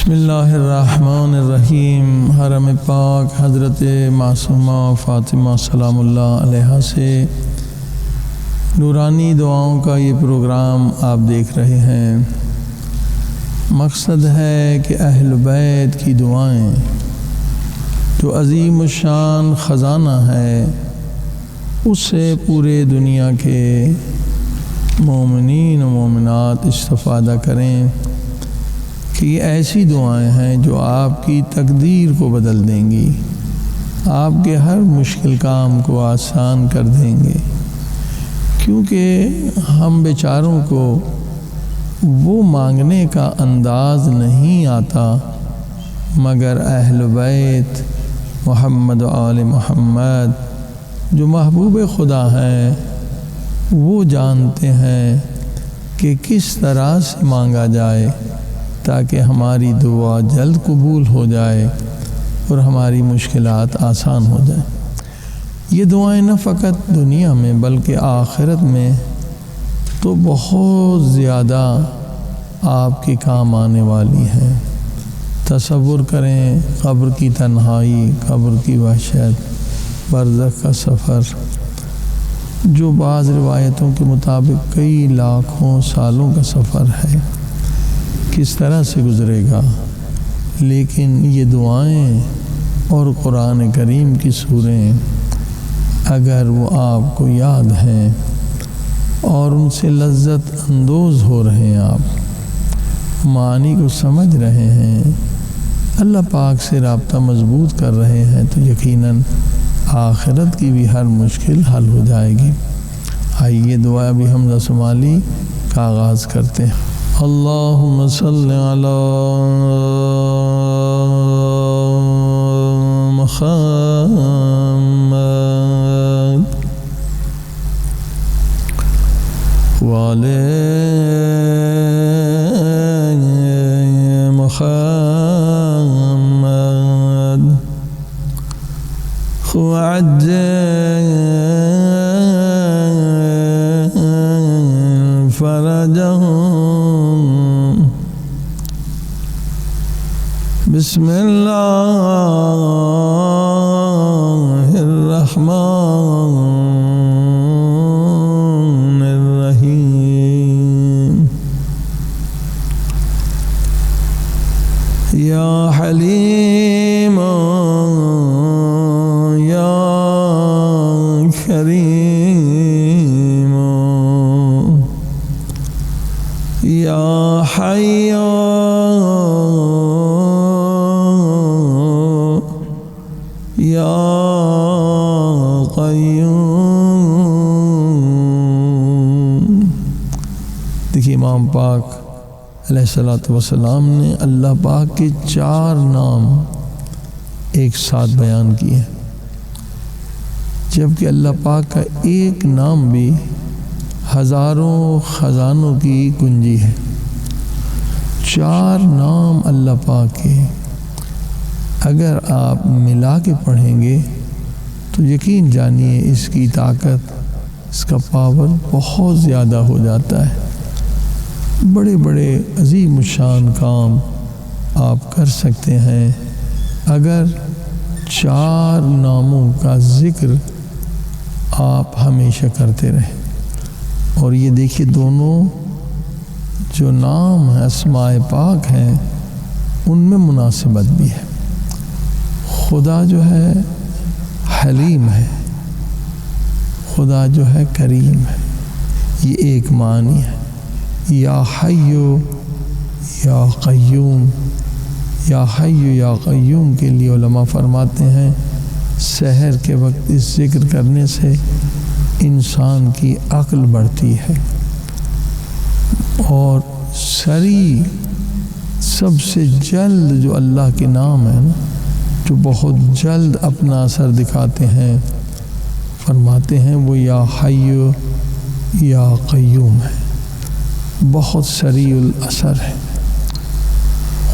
بسم اللہ الرحمن الرحیم۔ حرم پاک حضرت معصومہ فاطمہ سلام اللہ علیہا سے نورانی دعاؤں کا یہ پروگرام آپ دیکھ رہے ہیں۔ مقصد ہے کہ اہل بیت کی دعائیں جو عظیم الشان خزانہ ہے، اس سے پورے دنیا کے مومنین و مومنات استفادہ کریں کہ یہ ایسی دعائیں ہیں جو آپ کی تقدیر کو بدل دیں گی، آپ کے ہر مشکل کام کو آسان کر دیں گے، کیونکہ ہم بیچاروں کو وہ مانگنے کا انداز نہیں آتا مگر اہل بیت محمد و آل محمد جو محبوب خدا ہیں وہ جانتے ہیں کہ کس طرح سے مانگا جائے تاکہ ہماری دعا جلد قبول ہو جائے اور ہماری مشکلات آسان ہو جائیں۔ یہ دعائیں نہ فقط دنیا میں بلکہ آخرت میں تو بہت زیادہ آپ کے کام آنے والی ہیں۔ تصور کریں قبر کی تنہائی، قبر کی وحشت، برزخ کا سفر جو بعض روایتوں کے مطابق کئی لاکھوں سالوں کا سفر ہے، کس طرح سے گزرے گا، لیکن یہ دعائیں اور قرآن کریم کی سوریں اگر وہ آپ کو یاد ہیں اور ان سے لذت اندوز ہو رہے ہیں، آپ معنی کو سمجھ رہے ہیں، اللہ پاک سے رابطہ مضبوط کر رہے ہیں، تو یقیناً آخرت کی بھی ہر مشکل حل ہو جائے گی۔ آئیے دعا بھی حمزہ شمالی کا آغاز کرتے ہیں۔ اللہم صلی علی محمد وعلی محمد وعجل فرجهم بسم اللہ الرحمن الرحیم۔ یا حلیم یا کریم یا حی یا قیوم۔ دیکھیے امام پاک علیہ الصلوۃ والسلام نے اللہ پاک کے 4 نام ایک ساتھ بیان کیے، جبکہ اللہ پاک کا ایک نام بھی ہزاروں خزانوں کی کنجی ہے۔ 4 نام اللہ پاک کے اگر آپ ملا کے پڑھیں گے تو یقین جانیے اس کی طاقت، اس کا پاور بہت زیادہ ہو جاتا ہے۔ بڑے بڑے عظیم الشان کام آپ کر سکتے ہیں اگر 4 ناموں کا ذکر آپ ہمیشہ کرتے رہیں۔ اور یہ دیکھیے دونوں جو نام ہیں اسماء پاک ہیں ان میں مناسبت بھی ہے۔ خدا جو ہے حلیم ہے، خدا جو ہے کریم ہے، یہ ایک معنی ہے۔ یا حی یا قیوم، یا حی یا قیوم کے لیے علماء فرماتے ہیں سحر کے وقت اس ذکر کرنے سے انسان کی عقل بڑھتی ہے، اور سریع سب سے جلد جو اللہ کے نام ہے نا، جو بہت جلد اپنا اثر دکھاتے ہیں، فرماتے ہیں وہ یا حی یا قیوم ہے، بہت سریع الاثر ہے،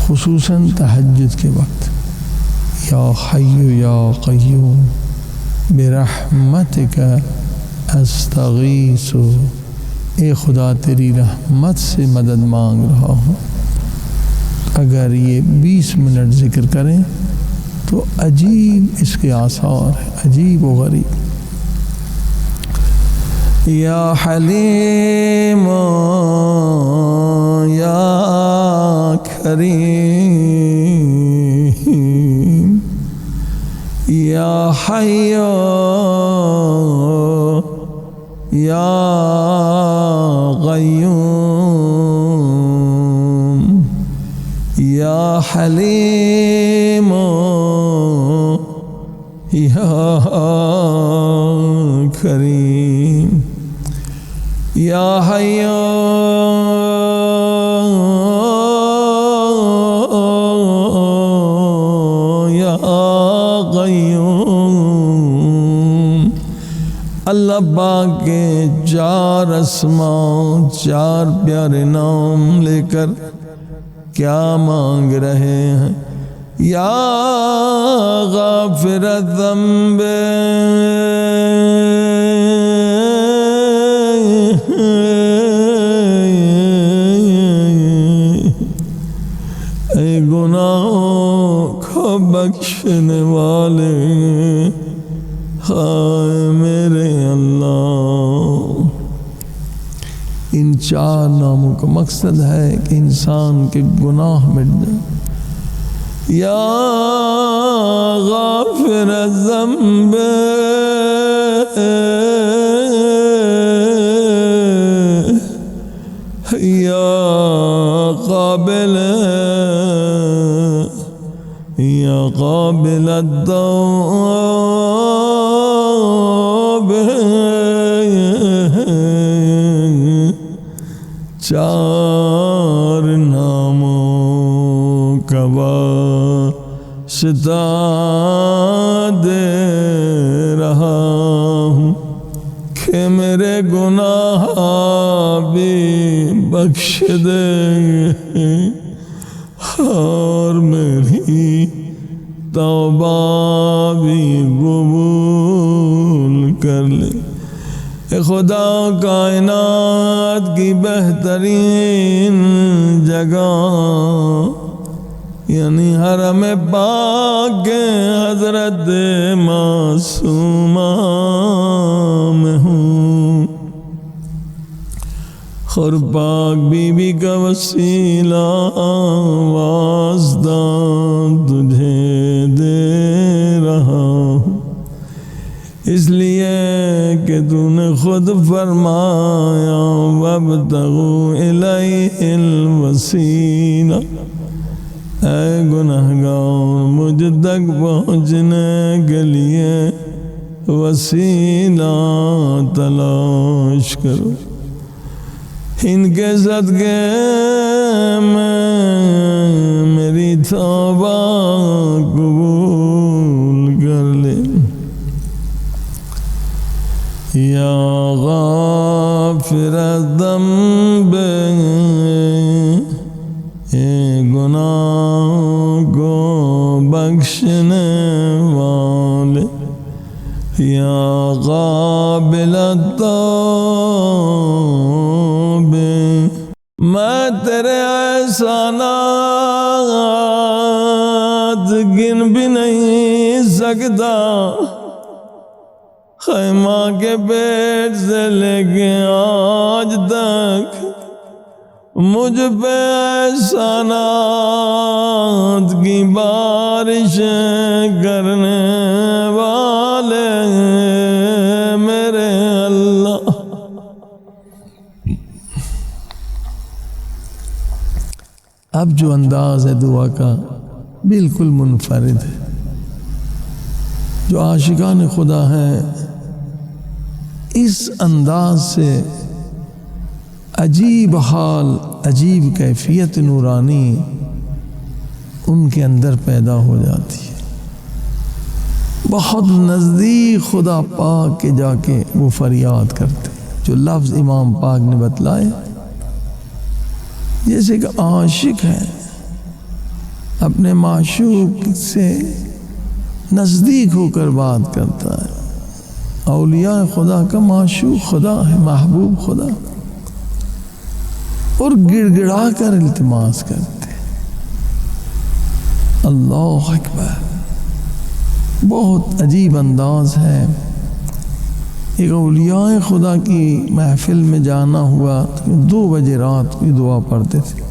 خصوصاً تہجد کے وقت۔ یا حی یا قیوم برحمتک استغیث، اے خدا تیری رحمت سے مدد مانگ رہا ہوں۔ اگر یہ 20 منٹ ذکر کریں تو عجیب اس کے آثار ہیں، عجیب و غریب۔ یا حلیم یا کریم یا حی یا قیوم یا حلیم یا کریم یا حی یا قیوم۔ اللہ پاک کے 4 اسماء، 4 پیارے نام لے کر کیا مانگ رہے ہیں؟ یا غافر الذنب اے گناہوں کو بخشنے والے، ہائے میرے اللہ۔ ان 4 ناموں کا مقصد ہے کہ انسان کے گناہ مٹ جائیں۔ یا غافر الذنب یا قابل التوب، 4 ناموں کا واسطہ دے رہا ہوں کہ میرے گناہ بھی بخش دے اور میری توبہ بھی قبول کر لے۔ اے خدا کائنات کی بہترین جگہ یعنی حرم پاک حضرت معصومہ میں ہوں، اور پاک بی بی کا وسیلہ واسطہ تجھے دے رہا ہوں، اس لیے کہ تو نے خود فرمایا وابتغوا الیہ الوسیلہ۔ اے گنہگار مجھ تک پہنچنے کے لیے وسیلہ تلاش کرو، ان کے صدقے میں میری توبہ قبول کر لے۔ یا غافر الذنب، اے گناہ کو بخشنے والے، یا قابل التوب، میں تیرے احسانات گن بھی نہیں سکتا، خیمہ کے پیٹ سے لے کے آج تک مجھ پہ احسانات کی بارش کرنے والے میرے اللہ۔ اب جو انداز ہے دعا کا بالکل منفرد ہے، جو عاشقان خدا ہیں اس انداز سے عجیب حال، عجیب کیفیت نورانی ان کے اندر پیدا ہو جاتی ہے۔ بہت نزدیک خدا پاک کے جا کے وہ فریاد کرتے ہیں، جو لفظ امام پاک نے بتلائے، جیسے کہ عاشق ہے اپنے معشوق سے نزدیک ہو کر بات کرتا ہے۔ اولیاء خدا کا معشوق خدا ہے، محبوب خدا، اور گڑ گڑا کر التماس کرتے ہیں۔ اللہ اکبر، بہت عجیب انداز ہے۔ ایک اولیاء خدا کی محفل میں جانا ہوا تو 2 بجے رات کی دعا پڑھتے تھے۔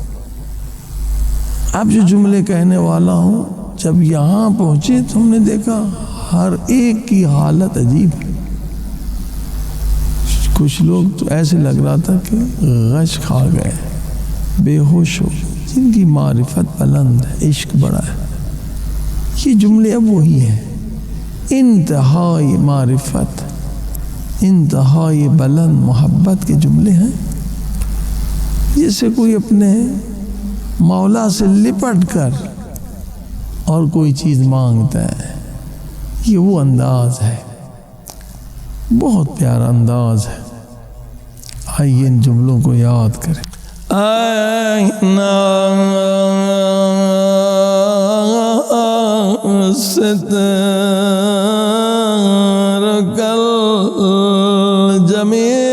اب جو جملے کہنے والا ہوں، جب یہاں پہنچے تو ہم نے دیکھا ہر ایک کی حالت عجیب ہے۔ کچھ لوگ تو ایسے لگ رہا تھا کہ غش کھا گئے، بے ہوش ہو، جن کی معرفت بلند ہے، عشق بڑا ہے۔ یہ جملے اب وہی ہیں، انتہائی معرفت، انتہائی بلند محبت کے جملے ہیں، جیسے کوئی اپنے مولا سے لپٹ کر اور کوئی چیز مانگتا ہے۔ یہ وہ انداز ہے، بہت پیارا انداز ہے۔ آئیے ان جملوں کو یاد کریں۔ آئینہ ستر کل جمیل،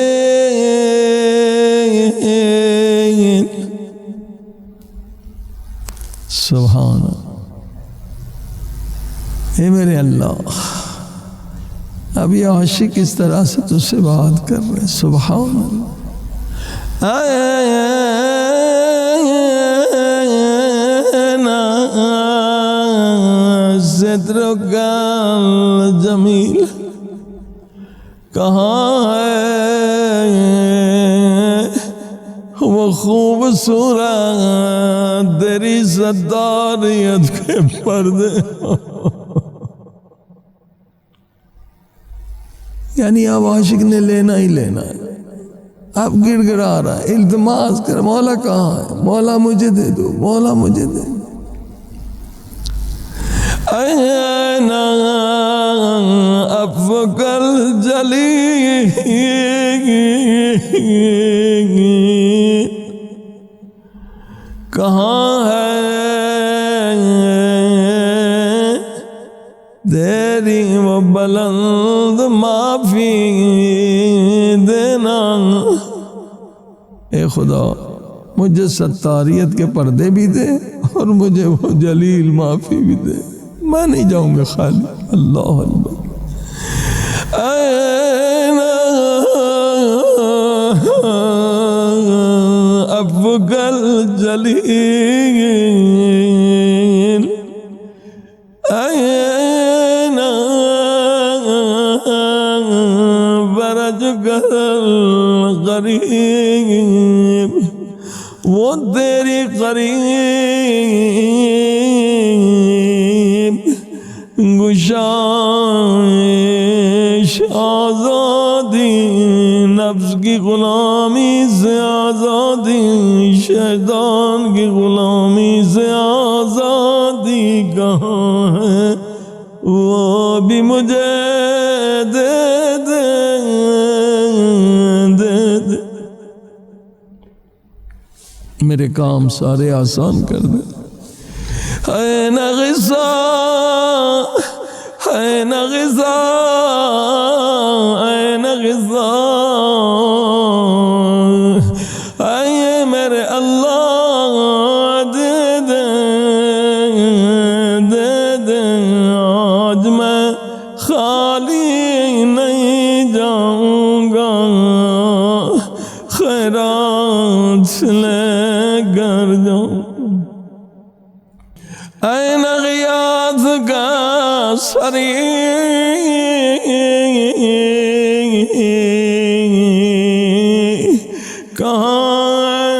سبحان اللہ۔ اے میرے اللہ، اب یہ عاشق اس طرح سے تجھ سے بات کر رہے، سبحان اللہ۔ سترک الجمیل، کہاں ہے وہ خوبصورت تیری ستاریت کے پردے؟ یعنی اب عاشق نے لینا ہی لینا ہے، اب گڑ گڑا رہا ہے، التماس کر، مولا کہاں ہے، مولا مجھے دے دو، مولا مجھے دے دو۔ این افق الجلیل، کہاں ہے تیری وہ بلند معافی دینا؟ اے خدا، مجھے ستاریت کے پردے بھی دے اور مجھے وہ جلیل معافی بھی دے، میں نہیں جاؤں گا خالی۔ اللہ اکبر۔ این افق الجلیل، این فرجک القریب، وہ تیری قریب گشائش آزادی، نفس کی غلامی سے آزادی، شیطان کی غلامی سے آزادی کہاں ہے؟ وہ بھی مجھے دے دے دے دے، میرے کام سارے آسان کر دے۔ ہے نہ غصہ، ہے نہ غصہ، ہے نہ غصہ، اے میرے اللہ دے دے دے دے، آج میں خالی نہیں جاؤں گا، خیرات لے کر جاؤں۔ این غیاث کا سری، کہاں ہے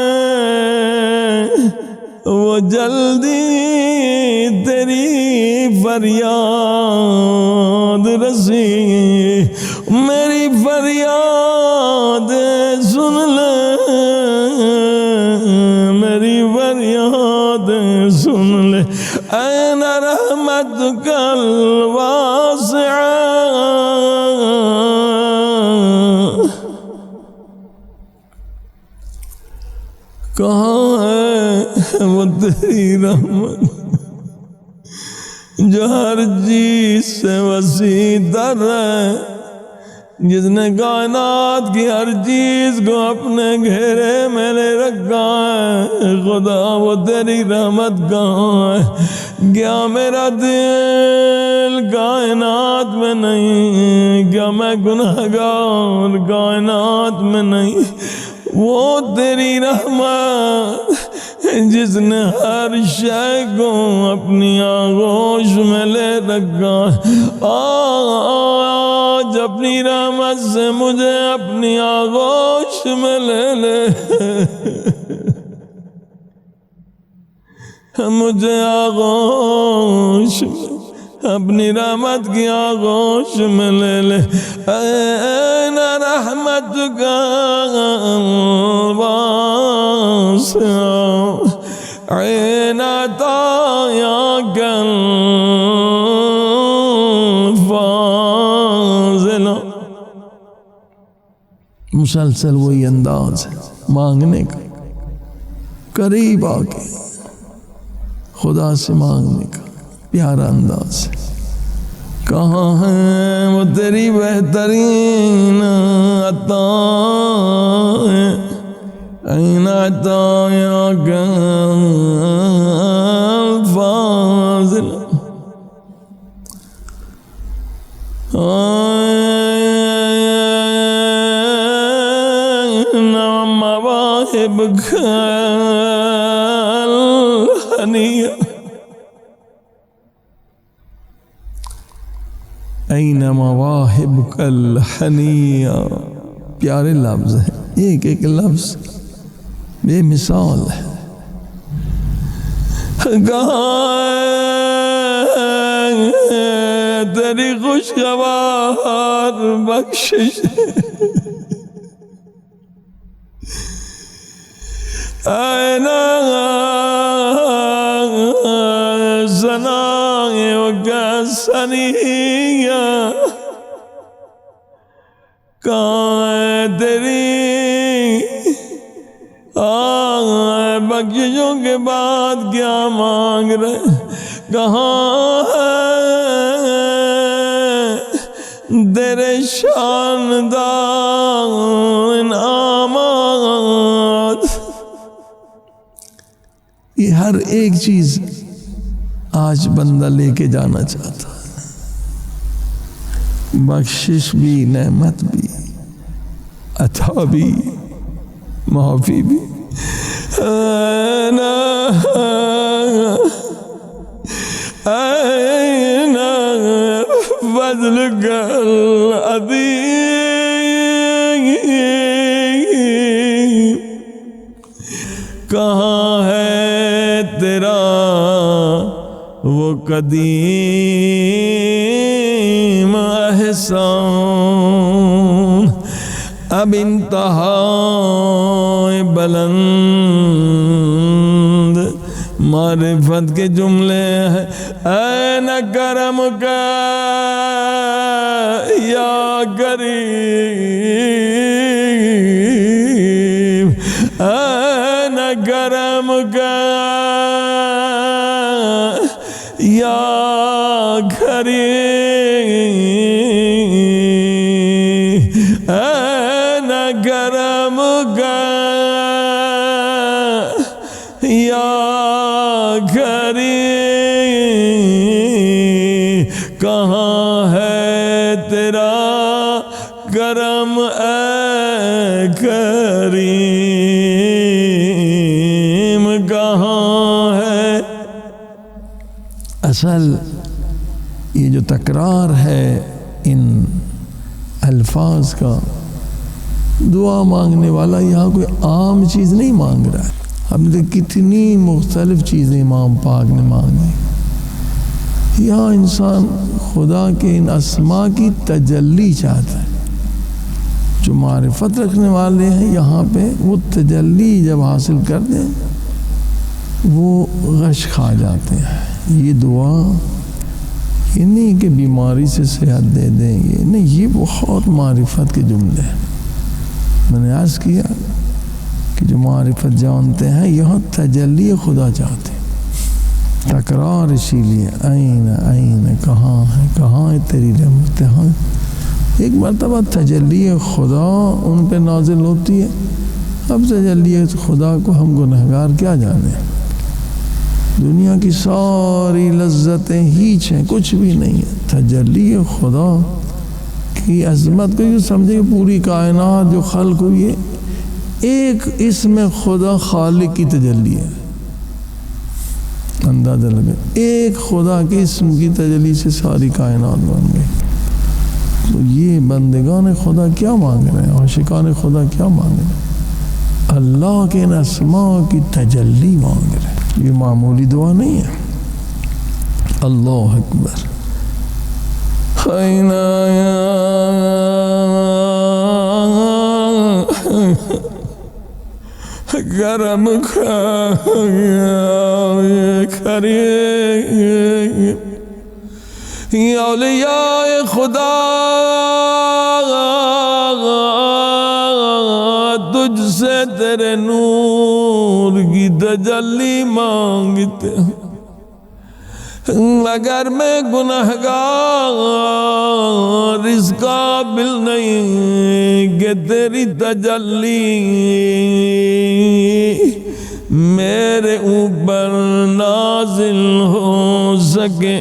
وہ جلدی تیری فریاد رسی؟ میری فریاد سن لے، میری فریاد سن لے۔ این رحمتک الواسعہ، کہاں ہے وہ تیری رحمت جو ہر چیز سے وسیع تر ہے، جس نے کائنات کی ہر چیز کو اپنے گھیرے میں لے رکھا ہے؟ خدا، وہ تیری رحمت کہاں ہے کیا میرا دل کائنات میں نہیں؟ کیا میں گنہگار کائنات میں نہیں؟ وہ تیری رحمت جس نے ہر شے کو اپنی آغوش میں لے رکھا، آج اپنی رحمت سے مجھے اپنی آغوش میں لے لے، مجھے آغوش اپنی رحمت کی آغوش میں لے لے۔ این رحمتک الواسعہ این عطایاک الفاضلہ۔ مسلسل وہی انداز ہے مانگنے کا، قریب آ کے خدا سے مانگنے کا پیارا انداز ہے۔ کہاں ہے وہ تیری بہترین عطائیں؟ این عطایاک الفاضلہ۔ این مواہبک الحنیہ۔ این مواہبک الحنیہ، پیارے لفظ ہے، ایک ایک لفظ بے مثال ہے۔ کہاں تیری خوشگوار بخشش؟ این ثنائک الثنیہ۔ کہاں تیری بخششوں کے بعد کیا مانگ رہے؟ کہاں تیرے شاندار انعامات؟ یہ ہر ایک چیز آج بندہ لے کے جانا چاہتا ہے، بخشش بھی، نعمت بھی، عطا بھی، معافی بھی۔ این فضلک العظیم۔ کہاں ہے تیرا وہ قدیم احسان؟ اب انتہائی بلند معرفت کے جملے ہیں۔ این کرمک یا کریم، این کرمک یا کریم، این کرمک یا کریم۔ کہاں ہے تیرا کرم اے کریم؟ کہاں ہے؟ اصل یہ جو تکرار ہے ان الفاظ کا، دعا مانگنے والا یہاں کوئی عام چیز نہیں مانگ رہا ہے۔ ہم نے کتنی مختلف چیزیں امام پاک نے مانگی، یہاں انسان خدا کے ان اسماء کی تجلی چاہتا ہے۔ جو معرفت رکھنے والے ہیں یہاں پہ وہ تجلی جب حاصل کر دیں وہ غش کھا جاتے ہیں۔ یہ دعا یہ نہیں کہ بیماری سے صحت دے دیں، یہ نہیں، یہ بہت معرفت کے جملے ہیں۔ میں نے عرض کیا کہ جو معرفت جانتے ہیں یہاں تجلی خدا چاہتے ہیں۔ تکرار اسی لیے این این، کہاں ہے، کہاں ہے تیری رحمت؟ ہاں ایک مرتبہ تجلی خدا ان پہ نازل ہوتی ہے، اب تجلی خدا کو ہم گنہگار کیا جانے، دنیا کی ساری لذتیں ہیچ ہیں، کچھ بھی نہیں ہے۔ تجلی خدا کی عظمت کو یوں سمجھے کہ پوری کائنات جو خلق ہوئی ہے، ایک اس میں خدا خالق کی تجلی ہے۔ اندازہ لگے، ایک خدا کے اسم کی تجلی سے ساری کائنات بن گئی۔ تو یہ بندگان خدا کیا مانگ رہے ہیں، عاشقان خدا کیا مانگ رہے ہیں؟ اللہ کے ان اسماء کی تجلی مانگ رہے ہیں۔ یہ معمولی دعا نہیں ہے۔ اللہ اکبر۔ کرم یا اولیاء خدا تجھ سے تیرے نور کی تجلی مانگتے ہیں۔ اگر میں گنہگار اس قابل نہیں کہ تیری تجلی میرے اوپر نازل ہو سکے،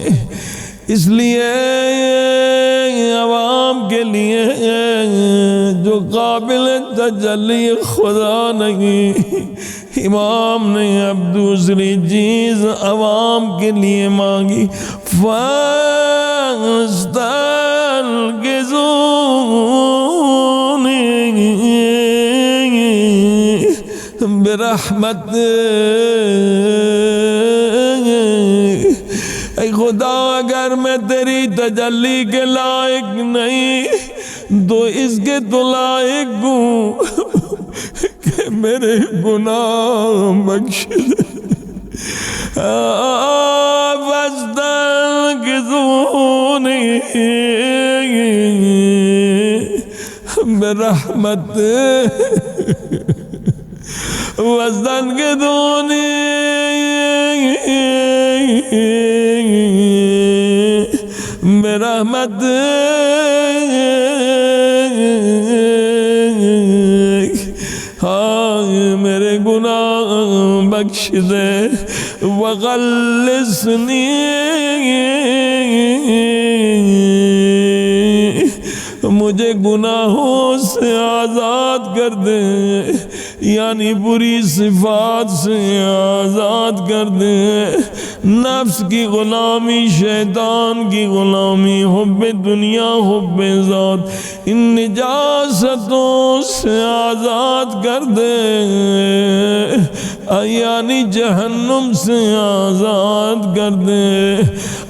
اس لیے عوام کے لیے جو قابل تجلی خدا نہیں، امام نے اب دوسری چیز عوام کے لیے مانگی، فَاسْتَلْقِذُونِي برحمت۔ اے خدا اگر میں تیری تجلی کے لائق نہیں تو اس کے تو لائق ہوں کہ میرے گناہ بخش دے۔ فاستغفرونی برحمت واستغفرونی برحمت میرے گناہ بخش دے، وغلسنی مجھے گناہوں سے آزاد کر دے، یعنی بری صفات سے آزاد کر دے، نفس کی غلامی، شیطان کی غلامی، حب دنیا، حب ذات، ان نجاستوں سے آزاد کر دے، یعنی جہنم سے آزاد کر دے،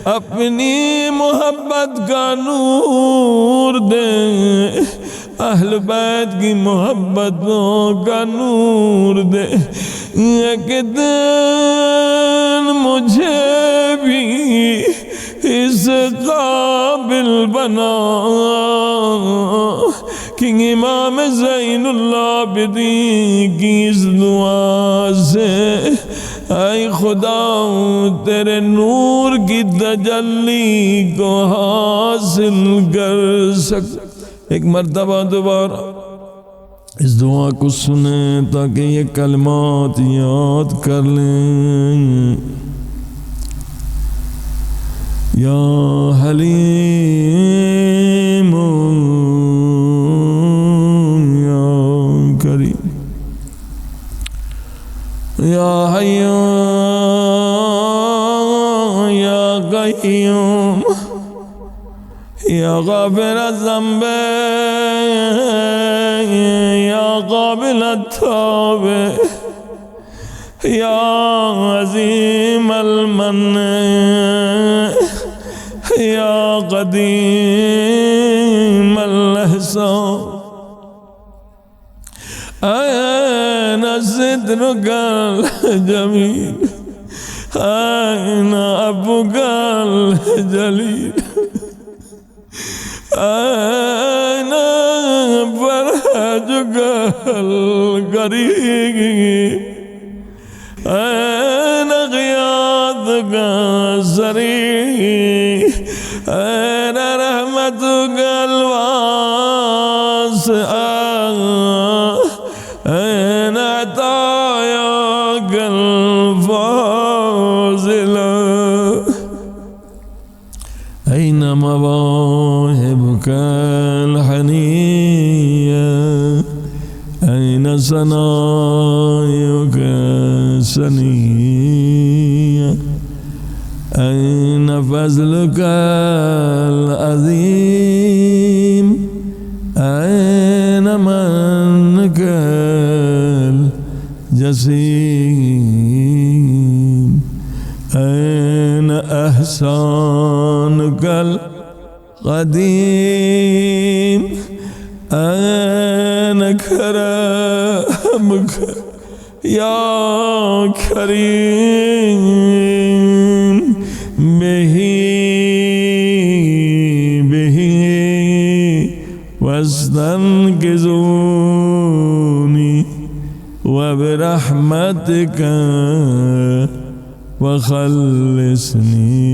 اپنی محبت کا نور دے، اہل بیت کی محبتوں کا نور دے، ایک دن مجھے بھی اس قابل بنا کہ امام زین العابدین کی اس دعا سے اے خدا تیرے نور کی تجلی کو حاصل کر سکتا۔ ایک مرتبہ دوبارہ اس دعا کو سنیں تاکہ یہ کلمات یاد کر لیں۔ یا حلیم یا کریم یا حی یا قیوم یا غافر الذنب یا قابل التوب یا عظیم المن یا قدیم الاحسان، N سترک الجمیل، N عفوک الجلیل، N فرجک القریب، N غیاثک السریع، N رحمتک الواسعہ، این عطایاک الفاضلہ، أين مواهبك الحنية أين صنايعك السنية أين فضلك العظيم أين منك الجسيم أين إحسانك القديم أين كرمك يا كريم به واستنقذوني وبرحمتك وخلصني.